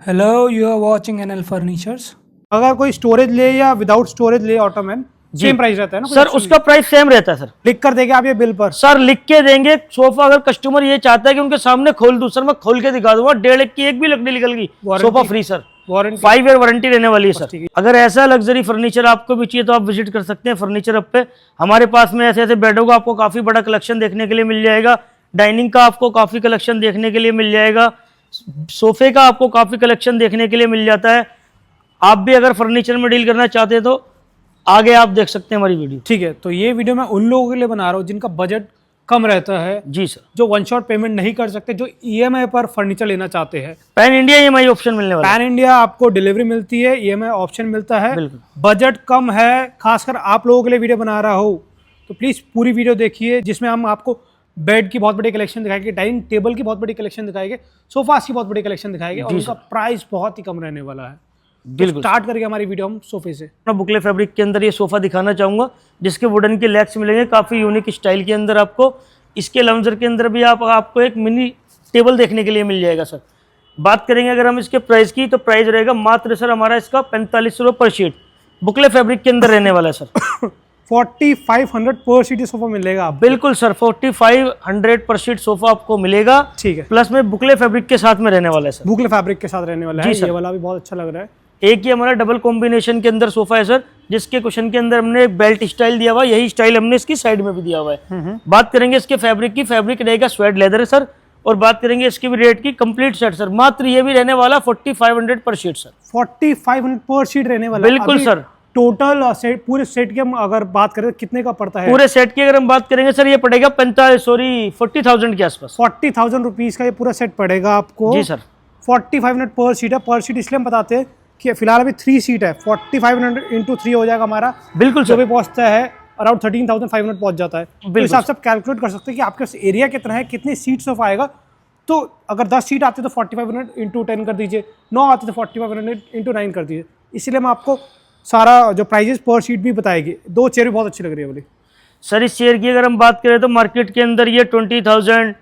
Hello, you are watching NL Furnitures. अगर कोई storage ले या विदाउट स्टोरेज ले ऑटोमैन सेम प्राइस रहता है ना सर उसका प्राइस सेम रहता है सर। लिख कर देंगे आप ये बिल पर। सर लिख के देंगे। सोफा अगर कस्टमर ये चाहता है कि उनके सामने खोल दूं, सर मैं खोल के दिखा दूंगा, 1.5 की एक भी लकड़ी निकल गई sofa free sir. Warranty 5 year warranty रहने वाली है सर। अगर ऐसा लग्जरी फर्नीचर आपको भी चाहिए तो आप विजिट कर सकते हैं फर्नीचर हब पे। हमारे पास में ऐसे ऐसे बेडों का आपको काफी बड़ा कलेक्शन देखने के लिए मिल जाएगा। डाइनिंग का आपको काफी कलेक्शन देखने के लिए मिल जाएगा। सोफे का आपको काफी कलेक्शन देखने के लिए मिल जाता है। आप भी अगर फर्नीचर में डील करना चाहते हैं तो आगे आप देख सकते हैं हमारी वीडियो। ठीक है, तो ये वीडियो मैं उन लोगों के लिए बना रहा हूँ जिनका बजट कम रहता है, जी सर, जो वन शॉट पेमेंट नहीं कर सकते, जो ईएमआई पर फर्नीचर लेना चाहते हैं। पैन इंडिया ईएमआई ऑप्शन मिलने वाला है। पैन इंडिया आपको डिलीवरी मिलती है, ईएमआई ऑप्शन मिलता है। बिल्कुल। बजट कम है, खासकर आप लोगों के लिए वीडियो बना रहा हूँ, तो प्लीज पूरी वीडियो देखिए, जिसमें हम आपको बेड की बहुत बड़ी कलेक्शन दिखाएंगे, डाइनिंग टेबल की बहुत बड़ी कलेक्शन दिखाएंगे, सोफास की बहुत बड़ी कलेक्शन दिखाएंगे, और उनका प्राइस बहुत ही कम रहने वाला है। बिल्कुल। स्टार्ट करके हमारी वीडियो हम सोफे से। मैं बुकले फैब्रिक के अंदर ये सोफा दिखाना चाहूंगा, जिसके वुडन के लेग्स मिलेंगे काफी यूनिक स्टाइल के अंदर आपको। इसके लाउंजर के अंदर भी आपको एक मिनी टेबल देखने के लिए मिल जाएगा सर। बात करेंगे अगर हम इसके प्राइस की, तो प्राइस रहेगा मात्र सर हमारा इसका 45 रुपये पर शीट। बुकले फैब्रिक के अंदर रहने वाला है सर। 4500 पर सीट सोफा मिलेगा आपको। बिल्कुल सर, 4500 पर शीट सोफा आपको मिलेगा। ठीक है, प्लस में बुकले फैब्रिक के साथ में रहने वाला है सर। बुकले फैब्रिक के साथ रहने वाला है। जी सर। ये वाला भी बहुत अच्छा लग रहा है। एक ही हमारा डबल कॉम्बिनेशन के अंदर सोफा है सर, जिसके कुशन के अंदर हमने एक बेल्ट स्टाइल दिया हुआ है। यही स्टाइल हमने इसकी साइड में भी दिया हुआ है। बात करेंगे इसके फैब्रिक की, फैब्रिक रहेगा स्वेड लेदर है सर। और बात करेंगे इसकी भी रेट की, कंप्लीट सेट सर मात्र ये भी रहने वाला 4500 पर शीट सर। 4500 पर सीट रहने वाला। बिल्कुल अभी सर। टोटल सेट, पूरे सेट की हम अगर बात करें तो कितने का पड़ता है? पूरे सेट की अगर हम बात करेंगे सर, ये पड़ेगा 40,000 के आसपास। 40,000 रुपीज का ये पूरा सेट पड़ेगा आपको। जी सर। 4500 पर सीट है। पर सीट इसलिए हम बताते हैं कि फिलहाल अभी 3 सीट है, 4500 इंटू 3 हो जाएगा हमारा। बिल्कुल जो सर। भी पहुंचता है अराउंड 13,500 पहुंच जाता है। तो इस हिसाब से आप कैलकुलेट कर सकते हैं कि आपके पास एरिया कितना है, कितनी सीट सोफा आएगा। तो अगर 10 सीट आते तो 4500 इंटू 10 कर दीजिए, 9 आते तो 4500 इंटू 9 कर दीजिए। इसलिए मैं आपको सारा जो प्राइजेस पर सीट भी बताएगी। 2 चेयर भी बहुत अच्छी लग रही है बोली सर। इस चेयर की अगर हम बात करें तो मार्केट के अंदर ये 20,000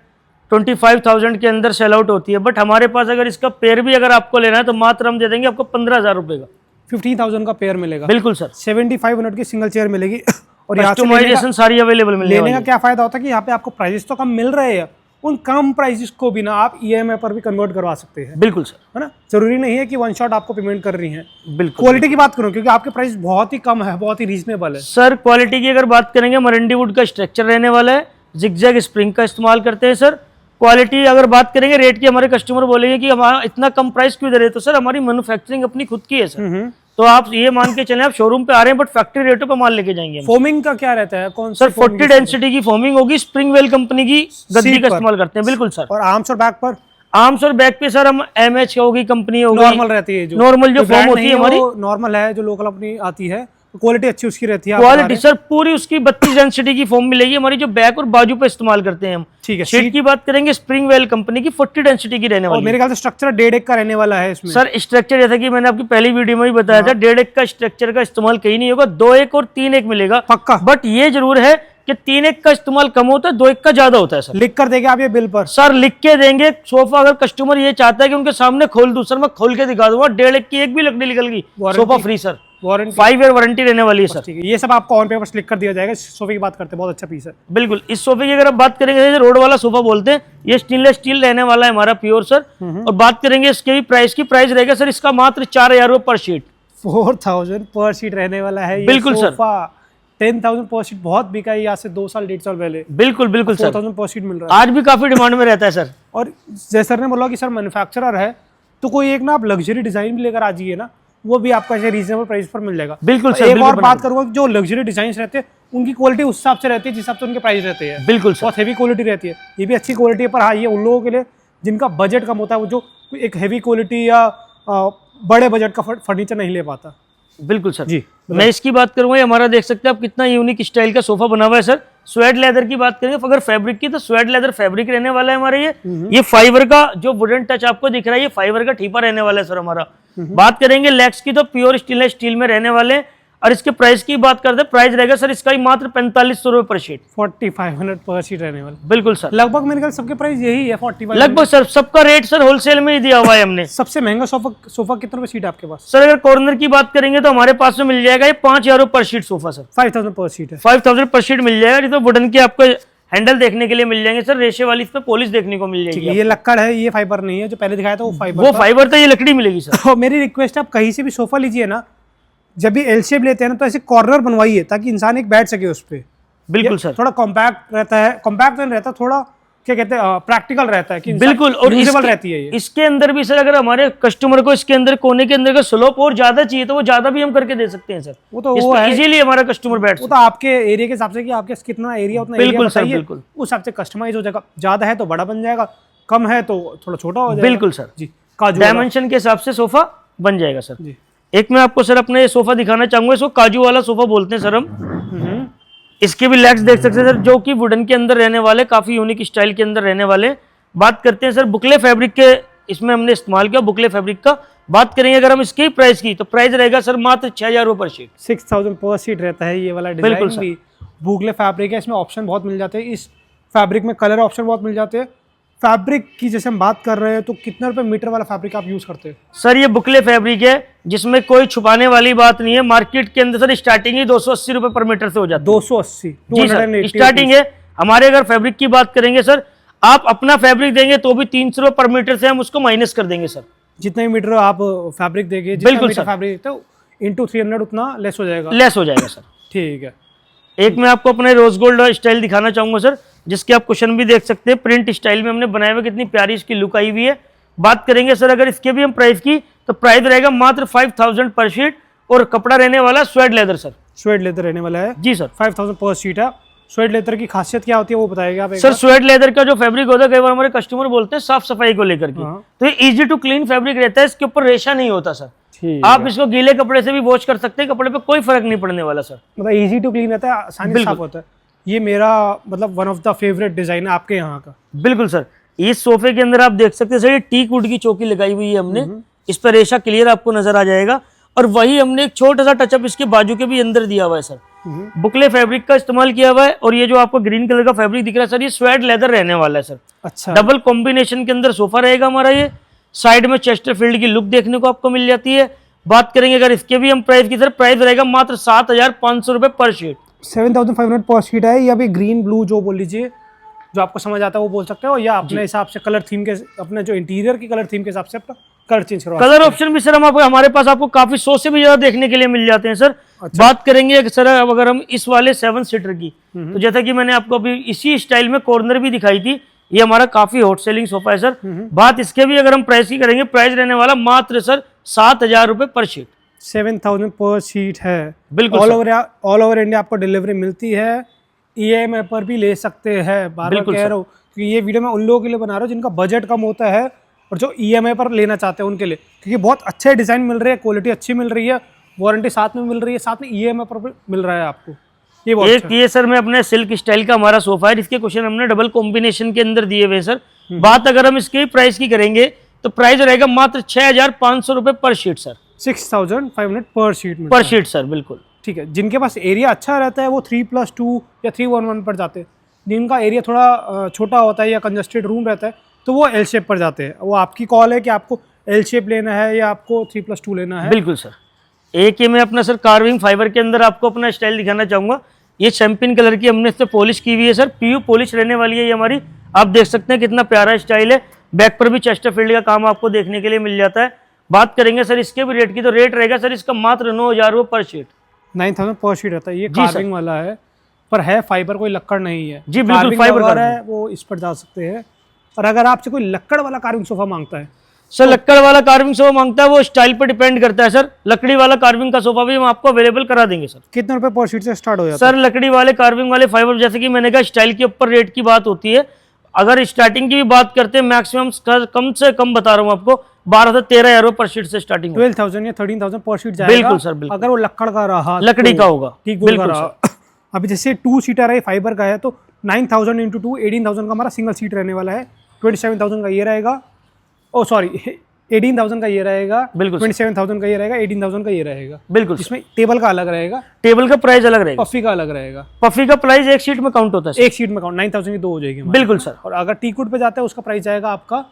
25,000 के अंदर सेल आउट होती है। बट हमारे पास अगर इसका पेयर भी अगर आपको लेना है तो मात्र हम दे देंगे आपको 15,000 रुपए का। 15,000 का पेयर मिलेगा। बिल्कुल सर। 7500 की सिंगल चेयर मिलेगी। और यहाँ से कस्टमाइजेशन सारी अवेलेबल मिलने लेने वाली का है। क्या फायदा होता है कि यहाँ पे आपको प्राइजेस तो कम मिल रहे हैं, उन कम प्राइजेस को भी ना आप ईएमआई पर भी कन्वर्ट करवा सकते हैं। बिल्कुल सर। है ना, जरूरी नहीं है कि वन शॉट आपको पेमेंट कर रही है। बिल्कुल। क्वालिटी की बात करूं, क्योंकि आपके प्राइस बहुत ही कम है, बहुत ही रीजनेबल है। सर क्वालिटी की अगर बात करेंगे, मरंडी वुड का स्ट्रक्चर रहने वाला है, जिगजैग स्प्रिंग का इस्तेमाल करते हैं सर। क्वालिटी अगर बात करेंगे रेट की, हमारे कस्टमर बोलेंगे कि हमारा इतना कम प्राइस क्यों दे रहे हैं, तो सर हमारी मैन्युफैक्चरिंग अपनी खुद की है सर। तो आप ये मान के चलें, आप शोरूम पे आ रहे हैं बट फैक्ट्री रेटों पे माल लेके जाएंगे हम। फोमिंग का क्या रहता है? कौन सर 40 डेंसिटी की फोमिंग होगी, स्प्रिंगवेल कंपनी की गद्दी सीट का पर। इस्तेमाल करते हैं। बिल्कुल सर। और आर्म्स और बैक पर आर्म्स और बैक पे सर हम एमएच होगी कंपनी होगी, नॉर्मल रहती है, जो नॉर्मल जो फॉर्म होती है हमारी नॉर्मल है, जो लोकल अपनी आती है। क्वालिटी अच्छी उसकी रहती है। क्वालिटी सर पूरी उसकी 32 डेंसिटी की फॉर्म मिलेगी हमारी, जो बैक और बाजू पे इस्तेमाल करते हैं हम। ठीक है। शीट की बात करेंगे स्प्रिंगवेल कंपनी की 40 डेंसिटी की रहने और वाली है। मेरे ख्याल से स्ट्रक्चर 1.5 का रहने वाला है इसमें। सर स्ट्रक्चर जैसा कि मैंने आपकी पहली वीडियो में भी बताया था, 1.5 का स्ट्रक्चर का इस्तेमाल कहीं नहीं होगा, 2-1 और 3-1 मिलेगा पक्का। बट ये जरूर है कि 3-1 का इस्तेमाल कम होता है, 2-1 का ज्यादा होता है सर। लिख कर देंगे आप ये बिल पर। सर लिख के देंगे। सोफा अगर कस्टमर ये चाहता है कि उनके सामने खोल दूं, सर मैं खोल के दिखा दूंगा, 1.5 की एक भी लकड़ी निकल गई sofa free sir. Warranty 5 year warranty रहने वाली है सर। ठीक है, ये सब आपको ऑन पेपर लिख कर दिया जाएगा। सोफे की बात करते हैं, बहुत अच्छा पीस है। बिल्कुल। इस सोफे की अगर आप बात करेंगे, जैसे रोड वाला सोफा बोलते हैं, ये स्टेनलेस स्टील रहने वाला है हमारा प्योर सर। और बात करेंगे इसके भी प्राइस की, प्राइस रहेगा सर इसका मात्र 4,000 रुपये पर शीट। 4,000 पर सीट रहने वाला है ये बिल्कुल सर। सोफा। 10,000 पर सीट बहुत बिका है, यहाँ से 2 साल 1.5 साल पहले। बिल्कुल बिल्कुल सर। 4,000 पर सीट मिल रहा है आज भी काफी डिमांड में रहता है सर। और जैसे सर ने बोला कि सर मैन्युफैक्चरर है, तो कोई एक ना आप लग्जरी डिजाइन भी लेकर आ जाइए ना, वो भी आपको ऐसे रीजनेबल प्राइस पर मिल जाएगा। बिल्कुल सर। एक बिल्कुल और बात करूंगा, जो लग्जरी डिजाइन रहते हैं उनकी क्वालिटी उस हिसाब से रहती है जिस हिसाब से उनके प्राइस रहते हैं। बिल्कुल सर। बहुत हेवी क्वालिटी रहती है, ये भी अच्छी क्वालिटी है। पर हाँ, ये उन लोगों के लिए जिनका बजट कम होता है, वो जो एक हेवी क्वालिटी या बड़े बजट का फर्नीचर नहीं ले पाता। बिल्कुल सर जी। मैं इसकी बात करूंगा, ये हमारा देख सकते हैं आप कितना यूनिक स्टाइल का सोफा बना हुआ है सर। स्वेड लेदर की बात करेंगे, अगर फैब्रिक की, तो स्वेड लेदर फैब्रिक रहने वाला है हमारे। ये फाइबर का जो वुडन टच आपको दिख रहा है, ये फाइबर का ठीपा रहने वाला है सर हमारा। बात करेंगे लेग्स की, तो प्योर स्टेनलेस स्टील में रहने वाले। और इसके प्राइस की बात करते हैं, प्राइस रहेगा सर इसका ही मात्र 4500 रुपए पर शीट। 4500 पर शीट रहने वाला। बिल्कुल सर, लगभग मेरे ख्याल सबके प्राइस यही है 45। लगभग सर सबका रेट सर होलसेल में ही दिया हुआ है हमने। सबसे महंगा सोफा कितने रुपए शीट है आपके पास? सर अगर कॉर्नर की बात करेंगे तो हमारे पास में मिल जाएगा ये 5000 पर शीट सोफा सर। 5000 पर शीट है। 5000 पर शीट मिल जाएगा। ये तो वुडन के आपको हैंडल देखने के लिए मिल जाएंगे सर, रेशे वाली इस पे पॉलिश देखने को मिल ठीक जाएगी। है, ये लक्कड़ है, ये फाइबर नहीं है जो पहले दिखाया था वो फाइबर। वो फाइबर था, ये लकड़ी मिलेगी सर। तो मेरी रिक्वेस्ट है, आप कहीं से भी सोफा लीजिए ना, जब भी एल शेप लेते हैं ना तो ऐसे कॉर्नर बनवाइए ताकि इंसान एक बैठ सके उस पे। बिल्कुल सर, थोड़ा कॉम्पैक्ट रहता है, कॉम्पैक्ट नहीं रहता, थोड़ा क्या कहते हैं प्रैक्टिकल रहता है कि बिल्कुल। और यूजेबल रहती है ये। इसके अंदर भी सर अगर हमारे कस्टमर को इसके अंदर कोने के अंदर का स्लोप और ज्यादा चाहिए तो वो ज्यादा भी हम करके दे सकते हैं सर। वो तो वो है, इजीली हमारा कस्टमर बैठ वो तो आपके एरिया के हिसाब से कि आपके कितना एरिया उतना बिल्कुल एरिया सर, बताइए, बिल्कुल। उस हिसाब से कस्टमाइज हो जाएगा। ज्यादा है तो बड़ा बन जाएगा, कम है तो थोड़ा छोटा हो जाएगा। बिल्कुल सर जी, काजू वाला। डायमेंशन के हिसाब से सोफा बन जाएगा सर। जी। एक मैं आपको सर अपना ये सोफा दिखाना चाहूंगा, इसको काजू वाला सोफा बोलते हैं सर हम। इसके भी लेग्स देख सकते हैं सर, जो कि वुडन के अंदर रहने वाले, काफी यूनिक स्टाइल के अंदर रहने वाले। बात करते हैं सर बुकले फैब्रिक के, इसमें हमने इस्तेमाल किया बुकले फैब्रिक का। बात करेंगे अगर हम इसके प्राइस की तो प्राइस रहेगा सर मात्र 6000 रुपए पर शीट। 6000 पर शीट रहता है ये वाला बिल्कुल डिजाइन सर। भी। बुकले फैब्रिक है, इसमें ऑप्शन बहुत मिल जाते हैं। इस फैब्रिक में कलर ऑप्शन बहुत मिल जाते हैं। फैब्रिक की जैसे हम बात कर रहे हैं तो कितना रुपए मीटर वाला फैब्रिक आप यूज करते हैं? सर ये बुकले फैब्रिक है जिसमें कोई छुपाने वाली बात नहीं है। मार्केट के अंदर सर स्टार्टिंग ही 280 रुपए पर मीटर से हो जाती है। 280 जी सर, स्टार्टिंग है। हमारे अगर फैब्रिक की बात करेंगे सर, आप अपना फैब्रिक देंगे तो भी 300 रुपए पर मीटर से हम उसको माइनस कर देंगे सर। जितने मीटर आप फैब्रिक देंगे, बिल्कुल सर। फैब्रिक तो इंटू 300 उतना लेस हो जाएगा। लेस हो जाएगा सर। ठीक है। एक मैं आपको अपने रोज गोल्ड स्टाइल दिखाना चाहूंगा सर, जिसके आप क्वेश्चन भी देख सकते हैं। प्रिंट स्टाइल में हमने बनाए हुए, कितनी प्यारी इसकी लुक आई हुई है। बात करेंगे सर अगर इसके भी हम प्राइस की तो प्राइस रहेगा मात्र 5000 पर शीट और कपड़ा रहने वाला swayed leather sir. Swayed leather रहने वाला है जी सर। 5000 पर शीट है। स्वेड लेदर की खासियत क्या होती है वो बताएगा आप एक सर बार? स्वेड लेदर का जो फैब्रिक होता है, कई बार हमारे कस्टमर बोलते हैं साफ सफाई को लेकर के, हाँ। तो ये इजी टू क्लीन फैब्रिक रहता है। इसके ऊपर रेशा नहीं होता सर। ठीक आप इसको गीले कपड़े से भी वॉश कर सकते हैं, कपड़े पे कोई फर्क नहीं पड़ने वाला सर। मतलब इजी टू क्लीन रहता है, आसानी से साफ होता है। ये मेरा मतलब one of the favourite design है आपके यहाँ का। बिल्कुल सर। इस सोफे के अंदर आप देख सकते हैं सर, ये टीक वुड की चौकी लगाई हुई है हमने, इस पर रेशा क्लियर आपको नजर आ जाएगा। और वही हमने एक छोटा सा टचअप इसके बाजू के भी अंदर दिया हुआ है सर। बुकले फैब्रिक का इस्तेमाल किया हुआ है। और ये जो आपको ग्रीन कलर का फैब्रिक दिख रहा है सर, ये स्वेड लेदर रहने वाला है सर। अच्छा। डबल कॉम्बिनेशन के अंदर सोफा रहेगा हमारा। ये साइड में चेस्टरफील्ड की लुक देखने को आपको मिल जाती है। बात करेंगे अगर इसके भी हम प्राइस की सर, प्राइस रहेगा मात्र 7500 रुपए पर शीट। 7500 पर शीट है। या भी ग्रीन ब्लू जो बोल लीजिए, जो आपको समझ आता है वो बोल सकते हो, या अपने हिसाब से कलर थीम के, अपने जो इंटीरियर की कलर थीम के हिसाब से अपना कलर चेंज करो। कलर ऑप्शन भी सर हम आपको, हमारे पास आपको काफी 100 से भी ज्यादा देखने के लिए मिल जाते हैं सर। अच्छा। बात करेंगे सर अगर हम इस वाले 7 सीटर की, तो जैसा कि मैंने आपको अभी इसी स्टाइल में कॉर्नर भी दिखाई थी, ये हमारा काफी हॉट सेलिंग सोफा है सर। बात इसके भी अगर हम प्राइस की करेंगे, प्राइस रहने वाला मात्र सर 7000 रुपए पर शीट। 7000 पर शीट है। बिल्कुल ऑल ओवर इंडिया आपको डिलीवरी मिलती है। EMI पर भी ले सकते हैं। बार बार कह रहा हूँ कि ये वीडियो मैं उन लोगों के लिए बना रहा हूँ जिनका बजट कम होता है और जो EMI पर लेना चाहते हैं उनके लिए, क्योंकि बहुत अच्छे डिज़ाइन मिल रहे हैं, क्वालिटी अच्छी मिल रही है, वारंटी साथ में मिल रही है, साथ में EMI पर भी मिल रहा है आपको। ये बहुत एक ये सर मैं अपने सिल्क स्टाइल का हमारा सोफा है, जिसके क्वेश्चन हमने डबल कॉम्बिनेशन के अंदर दिए हुए सर। बात अगर हम इसके प्राइस की करेंगे तो प्राइस रहेगा मात्र 6500 रुपए पर शीट सर। 6500 पर शीट पर शीट सर, बिल्कुल। ठीक है। जिनके पास एरिया अच्छा रहता है वो 3+2 या 311 पर जाते हैं। जिनका एरिया थोड़ा छोटा होता है या कंजस्टेड रूम रहता है तो वो एल शेप पर जाते हैं। वो आपकी कॉल है कि आपको एल शेप लेना है या आपको 3+2 लेना है। बिल्कुल सर। एक ये मैं अपना सर कार्विंग फाइबर के अंदर आपको अपना स्टाइल दिखाना चाहूंगा। ये चैंपियन कलर की हमने इस पे पॉलिश की हुई है सर, PU पॉलिश रहने वाली है ये हमारी। आप देख सकते हैं कितना प्यारा स्टाइल है। बैक पर भी चेस्टरफील्ड का काम आपको देखने के लिए मिल जाता है। बात करेंगे सर इसके भी रेट की, तो रेट रहेगा सर इसका मात्र 9000 रुपये पर शीट। 9000 पर शीट रहता है। ये जी कार्विंग वाला है, पर है फाइबर, कोई लक्कड़ नहीं है। जी बिल्कुल, कार्विंग फाइबर वाला है, वो इस पर जा सकते हैं। और अगर आपसे कोई लक्कड़ वाला कार्विंग सोफा मांगता है, सर लक्कड़ वाला कार्विंग सोफा मांगता है, वो स्टाइल पर डिपेंड करता है सर। लकड़ी वाला कार्विंग का सोफा भी हम आपको अवेलेबल करा देंगे सर। कितने रुपए पर शीट से स्टार्ट हो जाता है? सर लकड़ी वाले कार्विंग वाले फाइबर, जैसे कि मैंने कहा स्टाइल के ऊपर रेट की बात होती है। अगर स्टार्टिंग की भी बात करते हैं, मैक्सिमम कम से कम बता रहा हूँ आपको 12 से 13000 रुपये पर शीट से स्टार्टिंग। 12,000 या 13,000 पर शीट जाएगा। बिल्कुल सर, बिल्कुल। अगर वो लक्कड़ का रहा, लकड़ी का होगा, ठीक बिल्कुल रहा। अभी जैसे 2 सीटर है, फाइबर का है, तो 9000 × 2 18,000 का हमारा सिंगल सीट रहने वाला है। 27,000 का ये रहेगा। ओ सॉरी, 18,000 का ये रहेगा, बिल्कुल 27,000 का ये रहेगा, 18,000 का ये रहेगा। बिल्कुल इसमें टेबल का अलग रहेगा, टेबल का प्राइस अलग रहेगा, पफी का अलग रहेगा। पफी का प्राइस एक शीट में काउंट होता है एक शीट में काउंट 9,000 की 2 हो जाएगी हमारी। बिल्कुल सर। और अगर टीकूड पे जाता है उसका प्राइस जाएगा आपका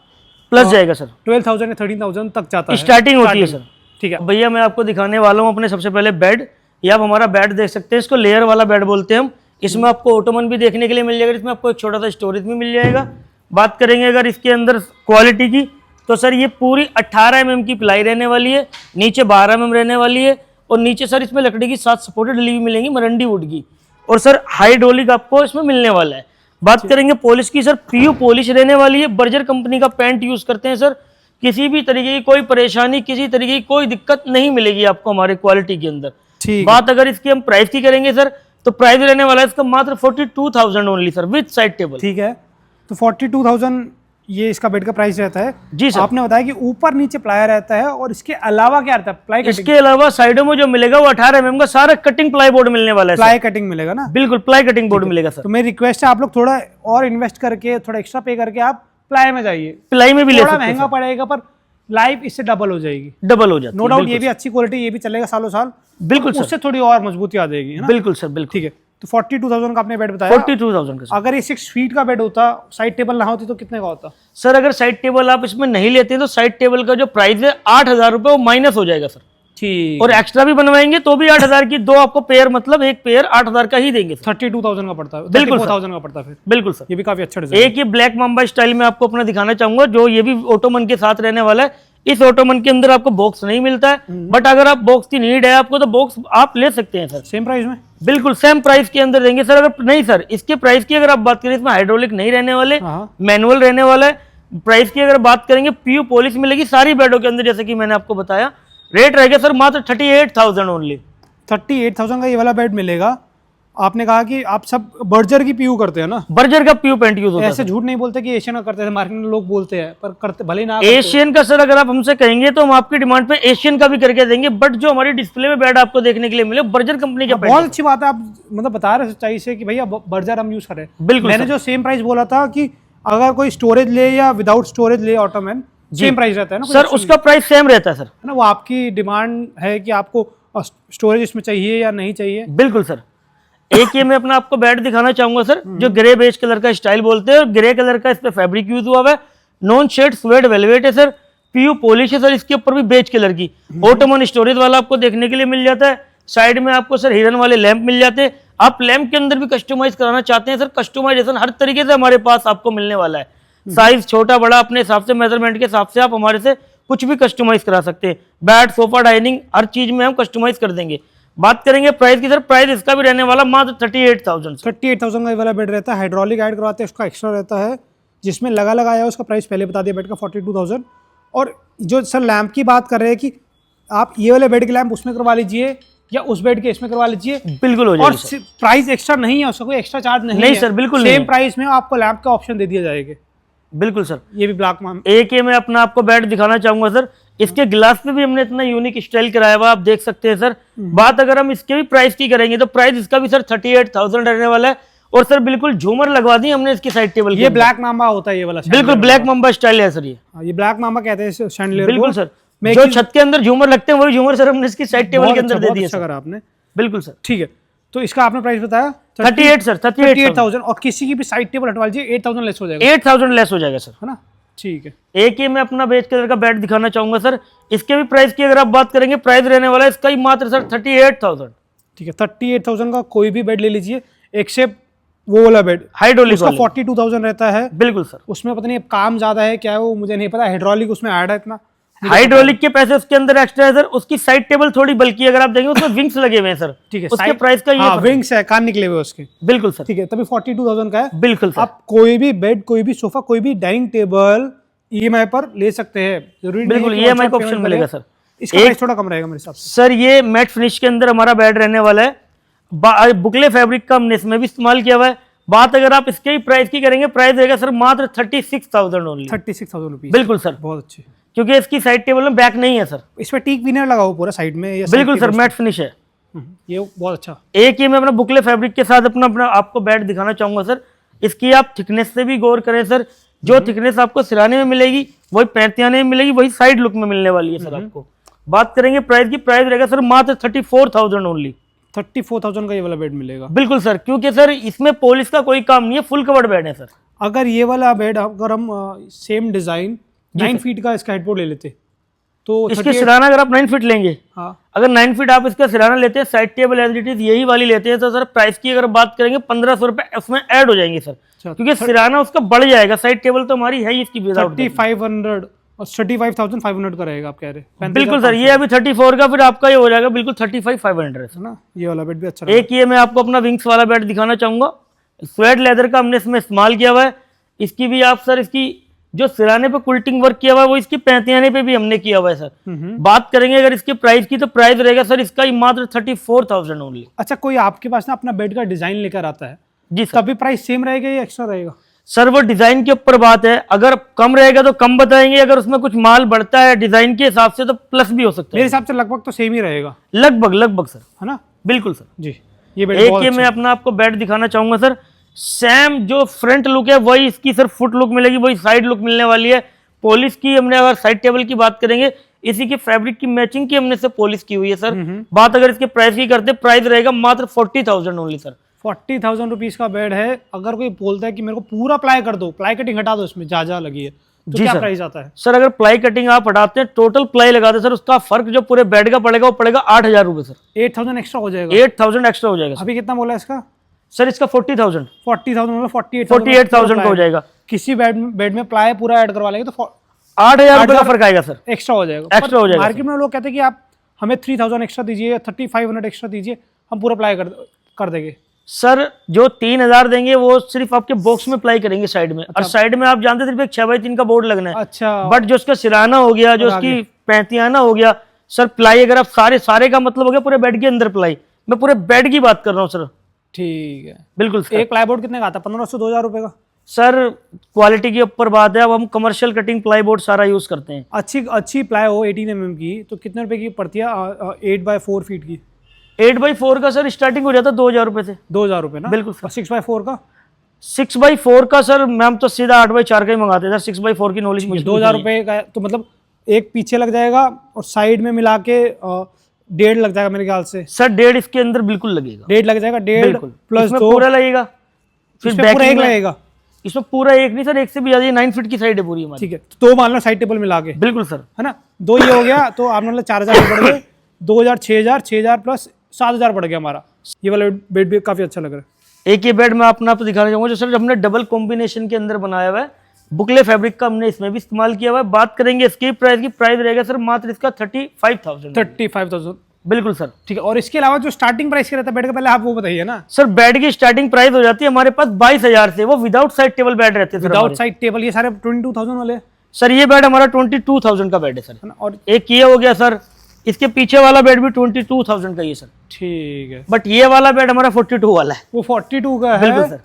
प्लस जाएगा सर, 12,000 या 13,000 तक जाता है, स्टार्टिंग होती है सर। ठीक है। भैया मैं आपको दिखाने वाला हूँ अपने सबसे पहले बेड। ये आप हमारा बेड देख सकते हैं, इसको लेयर वाला बेड बोलते हैं हम। इसमें आपको ऑटोमन भी देखने के लिए मिल जाएगा, इसमें आपको एक छोटा सा स्टोरेज भी मिल जाएगा। बात करेंगे अगर इसके अंदर क्वालिटी की, तो सर ये पूरी 18 mm की प्लाई रहने वाली है, नीचे 12 mm रहने वाली है, और नीचे सर इसमें लकड़ी की 7 सपोर्टेड डली भी मिलेंगी मरंडी वुड की, और सर हाइड्रोलिक आपको इसमें मिलने वाला है। बात करेंगे पॉलिश की, सर पीयू पॉलिश रहने वाली है, बर्जर कंपनी का पेंट यूज करते हैं सर। किसी भी तरीके की कोई परेशानी, किसी तरीके की कोई दिक्कत नहीं मिलेगी आपको हमारे क्वालिटी के अंदर। ठीक। बात अगर इसकी हम प्राइस की करेंगे सर, तो प्राइस रहने वाला है इसका मात्र 42,000 only sir, with side table. ठीक है, तो 42,000 ये इसका बेड का प्राइस रहता है जी सर। आपने बताया कि ऊपर नीचे प्लाई रहता है, और इसके अलावा क्या रहता है? Ply cutting. इसके अलावा साइडों में जो मिलेगा वो 18 mm का सारा कटिंग प्लाई बोर्ड मिलने वाला है। प्लाई कटिंग मिलेगा ना? बिल्कुल प्लाई कटिंग बोर्ड मिलेगा सर। तो मेरी रिक्वेस्ट है आप लोग थोड़ा और इन्वेस्ट करके, थोड़ा एक्स्ट्रा पे करके आप प्लाई में जाइए। प्लाई में भी ले थोड़ा सकते हैं महंगा पड़ेगा पर लाइफ इससे डबल हो जाएगी, डबल हो जाती है। No doubt. ये भी अच्छी क्वालिटी, ये भी चलेगा सालों साल। बिल्कुल सर, उससे थोड़ी और मजबूती आ जाएगी, है ना? बिल्कुल सर, बिल्कुल। ठीक है, तो 42,000 का आपने बेड बताया। 42,000 का सर। अगर ये 6 फीट का बेड होता, साइड टेबल ना होती, तो कितने का होता? सर अगर साइड टेबल आप इसमें नहीं लेते हैं तो साइड टेबल का जो प्राइस है 8,000 रुपए वो माइनस हो जाएगा सर। ठीक। और एक्स्ट्रा भी बनवाएंगे तो भी 8,000 की 2 आपको पेयर, मतलब एक पेयर 8,000 का ही देंगे सर। 32,000 का पड़ता है, बिल्कुल 34,000 का पड़ता है फिर। बिल्कुल सर। ये भी काफी अच्छा डिजाइन। एक ये ब्लैक माम्बा स्टाइल में आपको अपना दिखाना चाहूंगा, जो ये भी ऑटोमन के साथ रहने वाला है। इस ऑटोमन के अंदर आपको बॉक्स नहीं मिलता है, बट अगर आप बॉक्स की नीड है आपको तो बॉक्स आप ले सकते हैं सर, सेम प्राइस में। बिल्कुल सेम प्राइस के अंदर देंगे सर। अगर नहीं सर, इसके प्राइस की अगर आप बात करें, इसमें हाइड्रोलिक नहीं रहने वाले, मैनुअल रहने वाला है। प्राइस की अगर बात करेंगे, पीयू पॉलिश मिलेगी सारी बेडों के अंदर, जैसे कि मैंने आपको बताया। रेट रहेगा सर मात्र 38,000 ओनली। 38,000 का ये वाला बेड मिलेगा। आपने कहा कि आप सब बर्जर की पीयू करते हैं ना? बर्जर का पीयू पेंट यूज होता है। ऐसे झूठ नहीं बोलते कि एशियन का करते हैं, मार्केट में लोग बोलते हैं, पर करते भले ना। एशियन का सर अगर आप हमसे कहेंगे तो हम आपकी डिमांड पे एशियन का भी करके देंगे, बट जो हमारी डिस्प्ले में बेड आपको देखने के लिए मिले बर्जर कंपनी का बहुत अच्छी बात है। आप मतलब बता रहे सच्चाई से कि भैया बर्जर हम यूज करें। बिल्कुल। मैंने जो सेम प्राइस बोला था कि अगर कोई स्टोरेज ले या विदाउट स्टोरेज ले ऑटोमैन, सेम प्राइस रहता है ना सर? उसका प्राइस सेम रहता है सर, है ना? वो आपकी डिमांड है कि आपको स्टोरेज इसमें चाहिए या नहीं चाहिए। बिल्कुल सर। एक ये मैं अपना आपको बेड दिखाना चाहूंगा सर, जो ग्रे बेज कलर का स्टाइल बोलते हैं, और ग्रे कलर का इस पे फैब्रिक यूज हुआ है। नॉन शेड स्वेड वेलवेट है सर, पीयू पॉलिश है सर, इसके ऊपर भी बेज कलर की। ऑटोमन स्टोरेज वाला आपको देखने के लिए मिल जाता है। साइड में आपको सर हिरन वाले लैंप मिल जाते हैं। आप लैंप के अंदर भी कस्टमाइज कराना चाहते हैं सर, कस्टमाइजेशन हर तरीके से हमारे पास आपको मिलने वाला है। साइज छोटा बड़ा अपने हिसाब से, मेजरमेंट के हिसाब से आप हमारे से कुछ भी कस्टमाइज करा सकते हैं। बेड, सोफा, डाइनिंग, हर चीज में हम कस्टमाइज कर देंगे। बात करेंगे प्राइस की सर, प्राइस इसका भी रहने वाला मात्र 38,000। 38,000 का ये वाला बेड रहता है। हाइड्रोलिक ऐड करवाते हैं, उसका एक्स्ट्रा रहता है। जिसमें लगा लगाया है उसका प्राइस पहले बता दिया बेड का 42,000। और जो सर लैंप की बात कर रहे हैं कि आप ये वाले बेड के लैंप उसमें करवा लीजिए या उस बेड के इसमें करवा लीजिए, बिल्कुल हो जाएगा। और प्राइस एक्स्ट्रा नहीं है, उसका कोई एक्स्ट्रा चार्ज नहीं नहीं है सर, बिल्कुल सेम प्राइस में आपको लैंप का ऑप्शन दे दिया जाएगा। बिल्कुल सर। ये भी ब्लैक में। एक ये मैं अपना आपको बेड दिखाना चाहूंगा सर, इसके ग्लास पे भी हमने इतना यूनिक स्टाइल कराया हुआ, आप देख सकते हैं सर। बात अगर हम इसके भी प्राइस की करेंगे तो प्राइस इसका भी सर 38,000 रहने वाला है। और सर बिल्कुल झूमर लगवा दी हमने इसकी साइड टेबल। ये ब्लैक मामा होता है ये वाला, बिल्कुल ब्लैक माम्बा स्टाइल है सर ये ब्लैक मामा कहते हैं शैंडलियर। बिल्कुल सर, जो छत के अंदर झूमर लगते हैं वही झूमर सर हमने इसकी साइड टेबल के अंदर दे दिए सर आपने। बिल्कुल सर। ठीक है, तो इसका आपने प्राइस बताया 38 सर, 38,000। और किसी की भी साइड टेबल हटवा लीजिए 8,000 लेस हो जाएगा। 8,000 लेस हो जाएगा सर, है ना? ठीक है। एक ही मैं अपना बेज कलर का बेड दिखाना चाहूंगा सर, इसके भी प्राइस की अगर आप बात करेंगे, प्राइस रहने वाला है इसका ही मात्र सर 38,000। ठीक है, 38,000 का कोई भी बेड ले लीजिए एक्सेप्ट वो वाला बेड हाइड्रोलिक, उसका 42,000 रहता है। बिल्कुल सर। उसमें पता नहीं काम ज्यादा है क्या है वो मुझे नहीं पता। हाइड्रोलिक उसमें ऐड है इतना। हाइड्रोलिक के पैसे उसके अंदर एक्स्ट्रा है सर। उसकी साइड टेबल थोड़ी बल्कि अगर आप देखेंगे उसमें विंग्स लगे हुए हैं सर। ठीक है, उसके प्राइस का ये विंग्स है, कान निकले हुए उसके। बिल्कुल सर। ठीक है, तभी 42,000 का है। बिल्कुल सर। आप कोई भी बेड, कोई भी सोफा, कोई भी डाइनिंग टेबल ईएमआई पर ले सकते हैं। जरूरी बिल्कुल ईएमआई का ऑप्शन मिलेगा सर। इसका प्राइस थोड़ा कम रहेगा मेरे हिसाब से। सर ये मैट फिनिश के अंदर हमारा बेड रहने वाला है। बुकले फैब्रिक का हमने इसमें भी इस्तेमाल किया हुआ है। बात अगर आप इसके ही प्राइस की करेंगे, प्राइस रहेगा सर मात्र 36,000 ओनली। 36,000 रुपीज। बिल्कुल सर, बहुत अच्छे। क्योंकि इसकी साइड टेबल में बैक नहीं है सर। इसमें टीक विनर लगा हुआ पूरा साइड में। बिल्कुल सर, मैट फिनिश है। ये बहुत अच्छा। एक ये मैं अपना बुकले फैब्रिक के साथ अपना आपको बेड दिखाना चाहूंगा सर। इसकी आप थिकनेस से भी गौर करें सर, जो थिकनेस आपको सिराने में मिलेगी वही पैंतियाने में मिलेगी, वही साइड लुक में मिलने वाली है सर आपको। बात करेंगे प्राइस की, प्राइस रहेगा सर मात्र 34,000 ओनली। 34,000 का ये वाला बेड मिलेगा। बिल्कुल सर, क्योंकि सर इसमें पॉलिश का कोई काम नहीं है, फुल कवर्ड बेड है सर। अगर ये वाला बेड अगर हम सेम डिजाइन 9 फीट का इसका हेडबोर्ड ले लेते तो इसके सिराना अगर आप 9 फीट लेंगे, हाँ अगर 9 फीट आप इसका सिराना लेते हैं, side table as it is यही वाली लेते हैं, तो सर प्राइस की अगर बात करेंगे 1500 रुपए उसमें ऐड हो जाएंगे सर, क्योंकि सिराना उसका बढ़ जाएगा। साइड टेबल तो हमारी है ही इसकी विदाउट। 3500 और 35,500 का रहेगा आप कह रहे हैं। बिल्कुल सर, ये अभी 34 का, फिर आपका ये हो जाएगा बिल्कुल 35,500 है ना। ये वाला बेड भी अच्छा एक ये मैं आपको अपना विंग्स वाला बेड दिखाना चाहूंगा। स्वेट लेदर का हमने इसमें इस्तेमाल किया हुआ है। इसकी भी आप सर, इसकी जो सिराने पे कुल्टिंग वर्क किया हुआ है वो इसकी पैंतियाने पे भी हमने किया हुआ है सर। बात करेंगे अगर इसके प्राइस की, तो प्राइस रहेगा सर इसका ही मात्र 34,000 ओनली। अच्छा, कोई आपके पास ना अपना बेड का डिजाइन लेकर आता है जी सर, तभी प्राइस सेम रहेगा या एक्स्ट्रा रहेगा? सर वो डिजाइन के ऊपर बात है, अगर कम रहेगा तो कम बताएंगे, अगर उसमें कुछ माल बढ़ता है डिजाइन के हिसाब से तो प्लस भी हो सकता है। मेरे हिसाब से लगभग तो सेम ही रहेगा, लगभग सर, है ना। बिल्कुल सर जी, ये बेड एक ये मैं अपना आपको बेड दिखाना चाहूंगा सर। सेम जो फ्रंट लुक है वही इसकी सर फुट लुक मिलेगी, वही साइड लुक मिलने वाली है। पॉलिश की हमने अगर साइड टेबल की बात करेंगे, इसी के फैब्रिक की मैचिंग की हमने से पॉलिश की हुई है सर। बात अगर इसके प्राइस की करते, प्राइस रहेगा मात्र 40,000 ओनली सर। 40,000 रुपीज का बेड है। अगर कोई बोलता है कि मेरे को पूरा प्लाई कर दो, प्लाई कटिंग हटा दो, इसमें जा लगी है, तो क्या प्राइस आता है? सर अगर प्लाई कटिंग आप हटाते हैं, टोटल प्लाई लगाते हैं सर, उसका फर्क जो पूरे बेड का पड़ेगा वो पड़ेगा 8,000 रुपए सर। 8,000 एक्स्ट्रा हो जाएगा। 8,000 एक्स्ट्रा हो जाएगा। अभी कितना बोला इसका? सर इसका 40,000 मतलब 48,000 का हो जाएगा। किसी बेड में प्लाई पूरा ऐड करवा लेंगे तो 8,000 रुपए का फर्क आएगा सर, एक्स्ट्रा हो जाएगा। एक्स्ट्रा हो जाएगा। मार्केट में लोग कहते हैं कि आप हमें 3,000 एक्स्ट्रा दीजिए या 3,500 एक्स्ट्रा दीजिए, हम पूरा प्लाई कर देंगे। सर जो 3,000 देंगे वो सिर्फ आपके बॉक्स में प्लाई करेंगे साइड में। और साइड में आप जानते सिर्फ एक 6x3 का बोर्ड लगना है। अच्छा, बट जो उसका सिराना हो गया, जो उसकी पैंतियाना हो गया सर, प्लाई अगर आप सारे का मतलब हो गया पूरे बेड के अंदर प्लाई। मैं पूरे बेड की बात कर रहा हूँ सर। ठीक है, बिल्कुल सर। एक प्लाई बोर्ड कितने का आता है? 1,500 2,000 रुपए का सर क्वालिटी के ऊपर बात है। अब हम कमर्शियल कटिंग प्लाई बोर्ड सारा यूज करते हैं। अच्छी प्लाई हो 18 mm की तो कितने रुपए की पड़ती है? 8x4 फीट की 8x4 का सर स्टार्टिंग हो जाता है 2,000 रुपए से। 2,000 रुपए ना? बिल्कुल सर। 6x4 का? 6x4 का सर मैम तो सीधा 8x4 का ही मंगाते हैं सर। 6x4 की नॉलेज मुझे 2,000 रुपए का तो मतलब एक पीछे लग जाएगा और साइड में मिला के 1.5 लग जाएगा मेरे ख्याल से। सर 1.5 इसके अंदर बिल्कुल लगेगा। 1.5 लग जाएगा। 1.5 प्लस 2 पूरा लगेगा, फिर पूरा एक लगेगा। इसमें पूरा एक नहीं सर, एक से भी ज्यादा। 9 फीट की साइड है पूरी हमारी। ठीक है, तो 2 मान लो साइड टेबल मिला के। बिल्कुल सर, है ना। 2 ये हो गया तो आप मतलब 4,000 बढ़ गए। 2,000 6,000 प्लस 7,000 बढ़ गया हमारा। ये वाला बेड भी काफी अच्छा लग रहा है। एक ये बेड मैं अपना आपको दिखाना चाहूंगा जो सर हमने डबल कॉम्बिनेशन के अंदर बनाया हुआ है। बुकले फैब्रिक का हमने इसमें भी इस्तेमाल किया हुआ है। बात करेंगे इसकी प्राइस की, प्राइस रहेगा सर मात्र इसका 35,000। 35,000 बिल्कुल सर। ठीक है। और इसके अलावा जो स्टार्टिंग प्राइस के रहता है बेड का, पहले आप वो बताइए ना सर। बेड की स्टार्टिंग प्राइस हो जाती है हमारे पास 22,000 से, वो विदाउट साइड टेबल बेड रहते हैं सर। विदाउट साइड टेबल ये सारे 22,000 वाले सर। ये बेड हमारा 22,000 का बेड है सर। और एक ये हो गया सर। इसके पीछे वाला बेड भी 22,000 का ही है सर। ठीक है। बट ये वाला बेड हमारा 42 वाला है। वो 42 का है। बिल्कुल सर।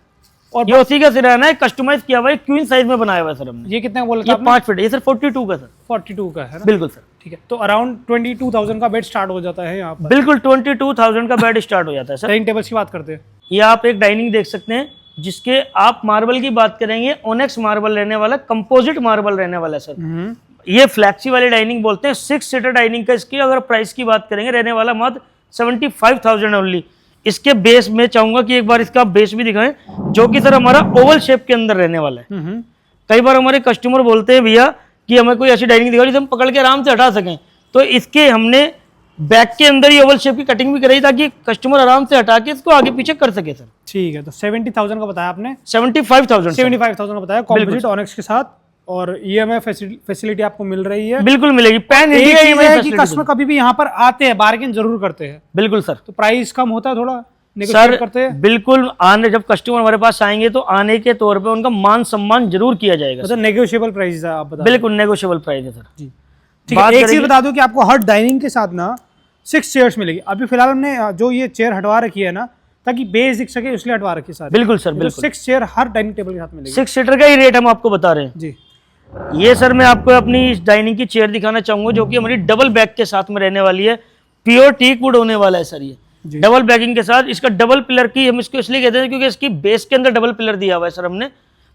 और ये उसी का सिराना है, कस्टमाइज किया हुआ है, क्वीन साइज में बनाया हुआ है सर हमने। ये कितने बोला था ये आपने? 5 फीट। ये सर 42 का सर। 42 का है ना? बिल्कुल सर। ठीक है, तो अराउंड 22,000 का बेड स्टार्ट हो जाता है यहाँ पर। बिल्कुल 22,000 का बेड स्टार्ट हो जाता है सर। डाइनिंग टेबल्स की बात करते हैं। ये आप एक डाइनिंग देख सकते हैं, जिसके आप मार्बल की बात करेंगे, ओनेक्स मार्बल रहने वाला, कंपोजिट मार्बल रहने वाला है सर। ये फ्लैक्सी वाली डाइनिंग बोलते हैं। 6 सीटर डाइनिंग का इसकी अगर प्राइस की बात करेंगे, रहने वाला मात्र 75,000 ओनली। इसके बेस में चाहूंगा कि एक बार इसका बेस भी दिखाएं, जो कि सर हमारा ओवल शेप के अंदर रहने वाला है। कई बार हमारे कस्टमर बोलते हैं भैया कि हमें कोई ऐसी डाइनिंग दिखाओ जिसे हम पकड़ के आराम से हटा सकें, तो इसके हमने बैक के अंदर ही ओवल शेप की कटिंग भी कराई ताकि कस्टमर आराम से हटा के इसको आगे पीछे कर सके सर। ठीक है, तो 70,000 का बताया आपने। 75,000 75,000 का बताया कॉम्पोजिट ऑनेक्स के साथ, और EMI फैसिलिटी आपको मिल रही है। बिल्कुल मिलेगी। पैन एक इंडिया चीज EMI है कि फैसिलिटी। कस्टमर कभी भी यहाँ पर आते हैं, बार्गेन जरूर करते हैं। बिल्कुल सर। तो प्राइस कम होता है थोड़ा, सर नेगोशिएट करते हैं। बिल्कुल। आने जब कस्टमर हमारे पास आएंगे तो आने के तौर पे उनका मान सम्मान जरूर किया जाएगा। मतलब नेगोशिएबल प्राइस है आप बता। बिल्कुल नेगोशिएबल प्राइस है सर जी ठीक है। एक चीज बता दूं कि आपको हर डाइनिंग के साथ ना 6 चेयर्स मिलेगी। अभी फिलहाल हमने जो ये चेयर हटवा रखी है ना, ताकि बेस दिख सके इसलिए हटवा रखी है सारी। बिल्कुल सर। बिल्कुल 6 चेयर हर डाइनिंग टेबल के साथ मिलेगी। 6 सीटर का ही रेट हम आपको बता रहे हैं जी। ये सर मैं आपको अपनी इस डाइनिंग की चेयर दिखाना चाहूंगा, जो कि हमारी डबल बैक के साथ में रहने वाली है। प्योर टीक वुड होने वाला है सर। ये डबल बैकिंग के साथ, इसका डबल पिलर की हम इसको इसलिए कहते हैं क्योंकि इसकी बेस के अंदर डबल पिलर दिया हुआ है सर हमने।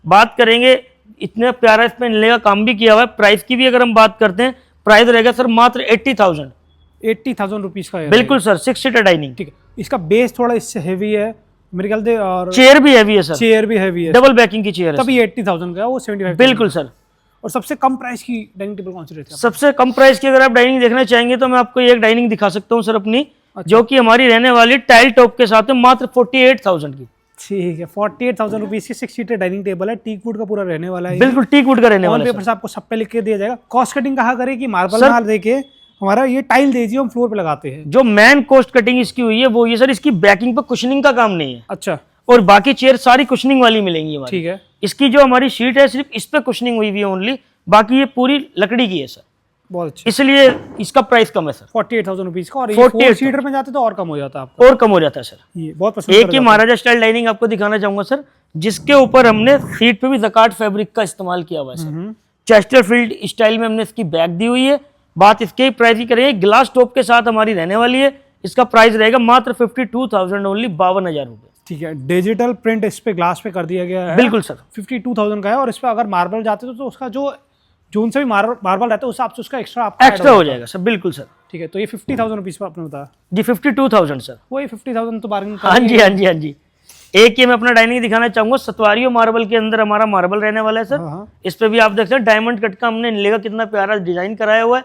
बात करेंगे इतने प्यारा इसमें इनले का काम भी किया हुआ है। प्राइस की भी अगर हम बात करते हैं, प्राइस रहेगा सर मात्र 80,000। 80,000 रुपीज़ का है। बिल्कुल सर, 6 सीटर डाइनिंग। ठीक है, इसका बेस थोड़ा इससे हैवी है मेरे ख्याल से, और चेयर भी हैवी है सर, चेयर भी हैवी है, डबल बैकिंग की चेयर है तभी 80,000 का है, वो 75। बिल्कुल सर। और सबसे कम प्राइस की डाइनिंग टेबल कौन सी रहती है? सबसे कम प्राइस की अगर आप डाइनिंग देखना चाहेंगे तो मैं आपको ये एक डाइनिंग दिखा सकता हूँ सर अपनी, जो कि हमारी रहने वाली टाइल टॉप के साथ है, मात्र 48,000 की। ठीक है, 48,000 रुपीज़ की 6 सीटर डाइनिंग टेबल है, टीक वुड का पूरा रहने वाला है। बिल्कुल टीक वुड का रहने वाला है पेपर से आपको सब पे लिख के दिया जाएगा। कॉस्ट कटिंग कहाँ करें कि मार्बल ना देके हमारा ये टाइल दे दीजिए, हम फ्लोर पे लगाते हैं। जो मेन कॉस्ट कटिंग इसकी हुई है वो ये सर, इसकी बैकिंग पे कुशनिंग का काम नहीं है। अच्छा, और बाकी चेयर सारी कुशनिंग वाली मिलेंगी हमारी। ठीक है। इसकी जो हमारी शीट है सिर्फ इस पे कुशनिंग हुई हुई है ओनली, बाकी ये पूरी लकड़ी की है सर, बहुत अच्छा। इसलिए इसका प्राइस कम है सर, 48,000 रुपीज़ का। और 48,000 4 सीटर में जाते तो और कम हो जाता है आपका। और कम हो जाता है सर। ये बहुत पसंद एक ही महाराजा स्टाइल डाइनिंग आपको दिखाना चाहूंगा सर, जिसके ऊपर हमने सीट पे भी जकार्ड फैब्रिक का इस्तेमाल किया हुआ है सर। चेस्टरफील्ड स्टाइल में हमने इसकी बैक दी हुई है। बात इसके प्राइस की करेंगे, ग्लास टॉप के साथ हमारी रहने वाली है। इसका प्राइस रहेगा मात्र 52,000 ओनली, 52,000 रुपए। ठीक है, डिजिटल प्रिंट इस पे ग्लास पे कर दिया गया है। बिल्कुल सर, 52,000 का है। और इस पे अगर मार्बल जाते तो उसका जो जोन से भी मार्बल रहता है उस हिसाब से उसका एक्स्ट्रा आपका एक्स्ट्रा हो जाएगा सर। बिल्कुल सर। ठीक है, तो ये 50,000 रुपीज़ आपने बताया जी 52,000 सर। वही 50,000 तो बार्गेनिंग हाँ जी हाँ जी हाँ जी। एक ये मैं अपना डाइनिंग दिखाना चाहूंगा, सतवारियो मार्बल के अंदर हमारा मार्बल रहने वाला है सर। इस पे भी आप देख सकते हैं डायमंड कट का हमने इनले का कितना प्यारा डिजाइन कराया हुआ है।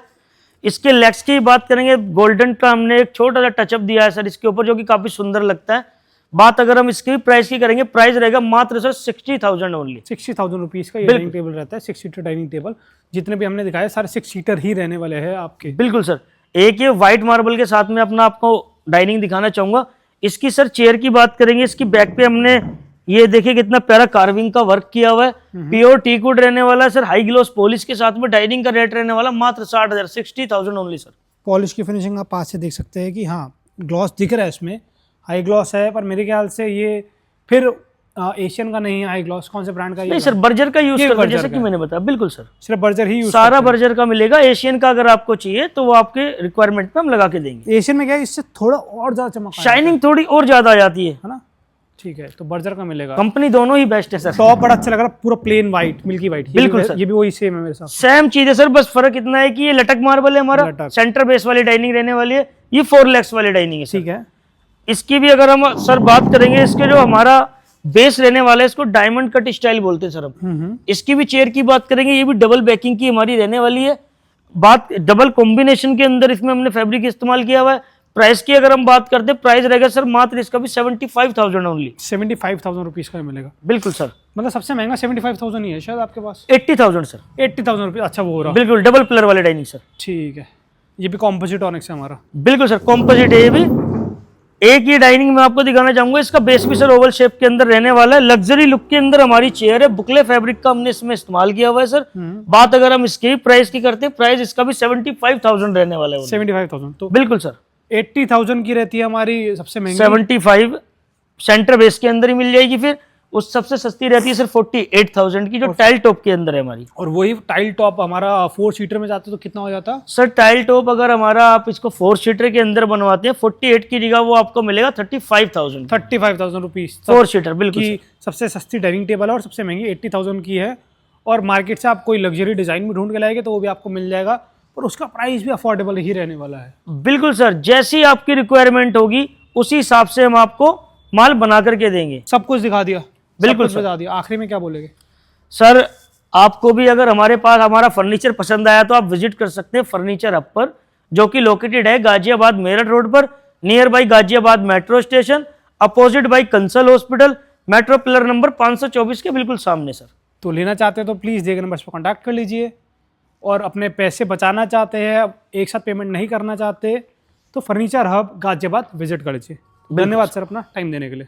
इसके लेग्स की बात करेंगे, गोल्डन का हमने एक छोटा सा टचअप दिया है सर इसके ऊपर, जो कि काफी सुंदर लगता है। बात अगर हम इसकी प्राइस की करेंगे, प्राइस रहेगा मात्र सर 60,000 ओनली। 60,000 रुपीज़ का ये डाइनिंग टेबल रहता है, 6 सीटर डाइनिंग टेबल। जितने भी हमने दिखाए सारे 6 सीटर ही रहने वाले हैं आपके। बिल्कुल सर। एक ये व्हाइट मार्बल के साथ में अपना आपको डाइनिंग दिखाना चाहूंगा। इसकी सर चेयर की बात करेंगे, इसकी बैक पे हमने ये देखिए कितना प्यारा कार्विंग का वर्क किया हुआ है। प्योर टीकवुड रहने वाला है सर, हाई ग्लॉस पॉलिश के साथ में। डाइनिंग का रेट रहने वाला मात्र 60,000, 60,000 ओनली सर। पॉलिश की फिनिशिंग आप पास से देख सकते हैं कि हाँ ग्लॉस दिख रहा है, इसमें हाई ग्लॉस है, पर मेरे ख्याल से ये फिर एशियन का नहीं है हाई ग्लॉस। कौन से ब्रांड का? नहीं सर, बर्जर का यूज करते हैं जैसे कि मैंने बताया। बिल्कुल सर, सिर्फ बर्जर ही यूज, सारा बर्जर का मिलेगा। एशियन का अगर आपको चाहिए तो वो आपके रिक्वायरमेंट पे हम लगा के देंगे। एशियन में क्या है, इससे थोड़ा और ज्यादा चमक शाइनिंग थोड़ी और ज्यादा आ जाती है ना। ठीक है, तो बर्जर का मिलेगा। कंपनी दोनों ही बेस्ट है सर। टॉप बड़ा अच्छा लग रहा है, पूरा प्लेन व्हाइट, मिल्की व्हाइट। बिल्कुल सर, ये भी वही सेम है मेरे साथ। सेम चीज है सर, बस फर्क इतना है कि ये लटक मार्बल है हमारा, सेंटर बेस वाली डाइनिंग रहने वाली है। ये 4 लेग्स वाली डाइनिंग है। ठीक है, इसकी भी अगर हम सर बात करेंगे, इसके जो हमारा बेस रहने वाला है इसको डायमंड कट स्टाइल बोलते हैं सर हम। इसकी भी चेयर की बात करेंगे, ये भी डबल बैकिंग की हमारी रहने वाली है। बात डबल कॉम्बिनेशन के अंदर इसमें हमने फैब्रिक इस्तेमाल किया हुआ है। प्राइस की अगर हम बात करते हैं, प्राइस रहेगा सर मात्र इसका भी 75,000 ओनली। 75,000 रुपीज़ का मिलेगा। बिल्कुल सर, मतलब सबसे महंगा 75,000 ही है शायद आपके पास। 80,000 सर। 80,000 रुपये, अच्छा वो हो रहा। बिल्कुल डबल पिलर वाले डाइनिंग सर। ठीक है, ये भी कॉम्पोजिट ऑनिक्स है हमारा। बिल्कुल सर, कॉम्पोजिट है ये भी। एक ये डाइनिंग मैं आपको दिखाना चाहूंगा, इसका बेस भी सर ओवल शेप के अंदर रहने वाला है। लग्जरी लुक के अंदर हमारी चेयर है, बुकले फैब्रिक का हमने इसमें इस्तेमाल किया हुआ है सर। बात अगर हम इसकी प्राइस की करते हैं, प्राइस इसका भी 75,000 रहने वाला है। 75,000 तो बिल्कुल सर, 80,000 की रहती है हमारी सबसे महंगी। 75 सेंटर बेस के अंदर ही मिल जाएगी। फिर उस सबसे सस्ती रहती है सर 48,000 की, जो टाइल टॉप के अंदर है हमारी। और वही टाइल टॉप हमारा 4 सीटर में जाते तो कितना हो जाता सर? टाइल टॉप अगर हमारा आप इसको 4 सीटर के अंदर बनवाते हैं, 48 की जगह वो आपको मिलेगा 35,000। 35,000 रुपीज 4 सीटर बिल्कुल की सबसे सस्ती डाइनिंग टेबल है, और सबसे महंगी 80,000 की है। और मार्केट से आप कोई लग्जरी डिजाइन में ढूंढ के लाएंगे तो वो भी आपको मिल जाएगा, और उसका प्राइस भी अफोर्डेबल ही रहने वाला है। बिल्कुल सर, जैसी आपकी रिक्वायरमेंट होगी उसी हिसाब से हम आपको माल बना करके देंगे। सब कुछ दिखा दिया, बिल्कुल सब कुछ बता दिया। आखिरी में क्या बोलेंगे सर? आपको भी अगर हमारे पास हमारा फर्नीचर पसंद आया तो आप विजिट कर सकते हैं फर्नीचर हब पर, जो कि लोकेटेड है गाजियाबाद मेरठ रोड पर, near by Ghaziabad metro station, opposite by Kansal hospital, metro pillar number 524 के बिल्कुल सामने सर। तो लेना चाहते हैं तो प्लीज़ दिए गए नंबर पर कॉन्टैक्ट कर लीजिए। और अपने पैसे बचाना चाहते हैं, एक साथ पेमेंट नहीं करना चाहते, तो फर्नीचर हब गाजियाबाद विजिट कर लीजिए। धन्यवाद सर अपना टाइम देने के लिए।